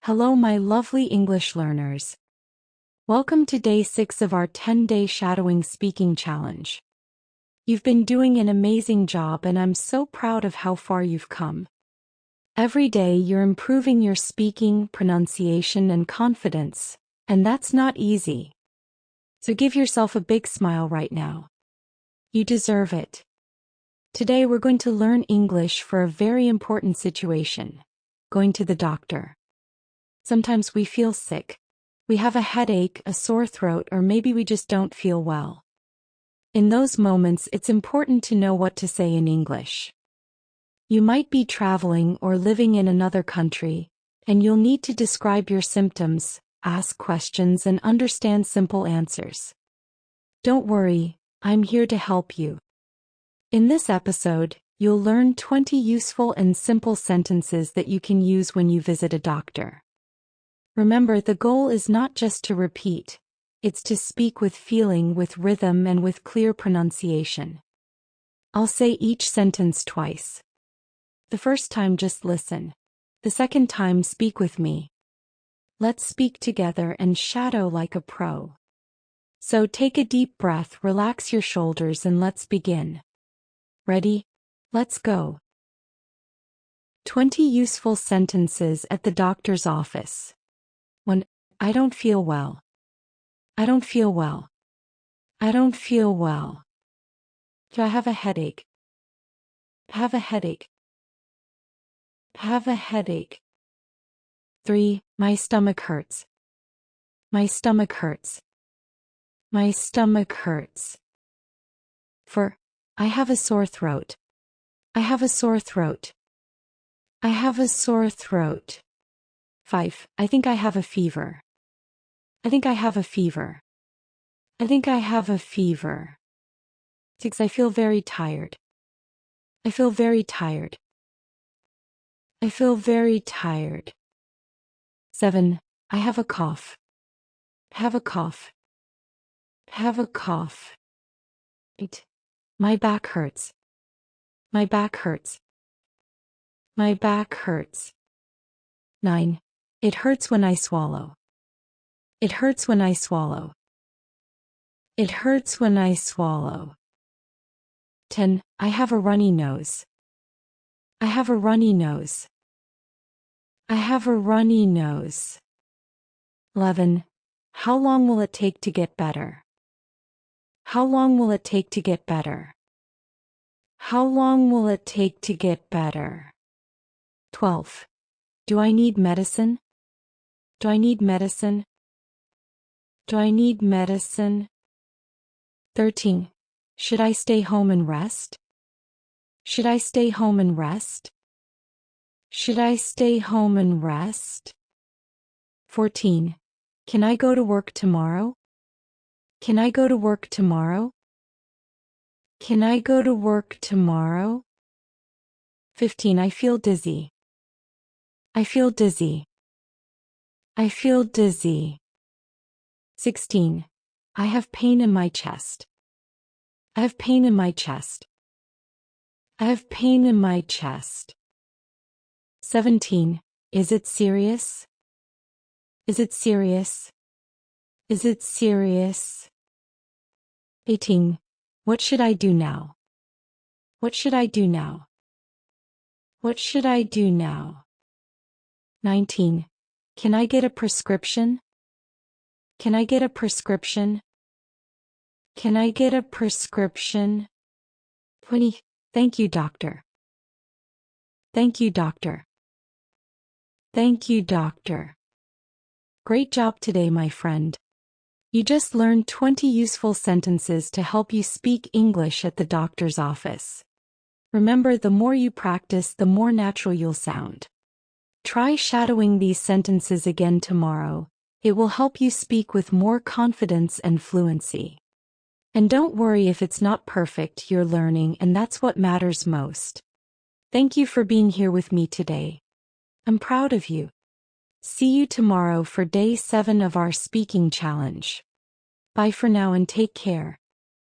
Hello, my lovely English learners. Welcome to day 6 of our 10-day shadowing speaking challenge. You've been doing an amazing job, and I'm so proud of how far you've come. Every day you're improving your speaking, pronunciation, and confidence, and that's not easy. So give yourself a big smile right now. You deserve it. Today we're going to learn English for a very important situation: going to the doctor. Sometimes we feel sick. We have a headache, a sore throat, or maybe we just don't feel well. In those moments, it's important to know what to say in English. You might be traveling or living in another country, and you'll need to describe your symptoms, ask questions, and understand simple answers. Don't worry, I'm here to help you. In this episode, you'll learn 20 useful and simple sentences that you can use when you visit a doctor. Remember, the goal is not just to repeat, it's to speak with feeling, with rhythm, and with clear pronunciation. I'll say each sentence twice. The first time, just listen. The second time, speak with me. Let's speak together and shadow like a pro. So take a deep breath, relax your shoulders, and let's begin. Ready? Let's go. 20 useful sentences at the doctor's office. 1. I don't feel well. I don't feel well. I don't feel well. 2. I have a headache. Have a headache. Have a headache. 3. My stomach hurts. My stomach hurts. My stomach hurts. 4. I have a sore throat. I have a sore throat. I have a sore throat. 5. I think I have a fever. I think I have a fever. I think I have a fever. 6. I feel very tired. I feel very tired. I feel very tired. 7. I have a cough. Have a cough. Have a cough. 8. My back hurts. My back hurts. My back hurts. 9. It hurts when I swallow. It hurts when I swallow. It hurts when I swallow. 10. I have a runny nose. I have a runny nose. I have a runny nose. 11. How long will it take to get better? How long will it take to get better? How long will it take to get better? 12. Do I need medicine? Do I need medicine? Do I need medicine? 13. Should I stay home and rest? Should I stay home and rest? Should I stay home and rest? 14. Can I go to work tomorrow? Can I go to work tomorrow? Can I go to work tomorrow? 15. I feel dizzy. I feel dizzy. I feel dizzy. 16. I have pain in my chest. I have pain in my chest. I have pain in my chest. 17. Is it serious? Is it serious? Is it serious? 18. What should I do now? What should I do now? What should I do now? 19. Can I get a prescription? Can I get a prescription? Can I get a prescription? 20. Thank you, doctor. Thank you, doctor. Thank you, doctor. Great job today, my friend. You just learned 20 useful sentences to help you speak English at the doctor's office. Remember, the more you practice, the more natural you'll sound. Try shadowing these sentences again tomorrow. It will help you speak with more confidence and fluency. And don't worry if it's not perfect, you're learning, and that's what matters most. Thank you for being here with me today. I'm proud of you. See you tomorrow for day 7 of our speaking challenge. Bye for now and take care.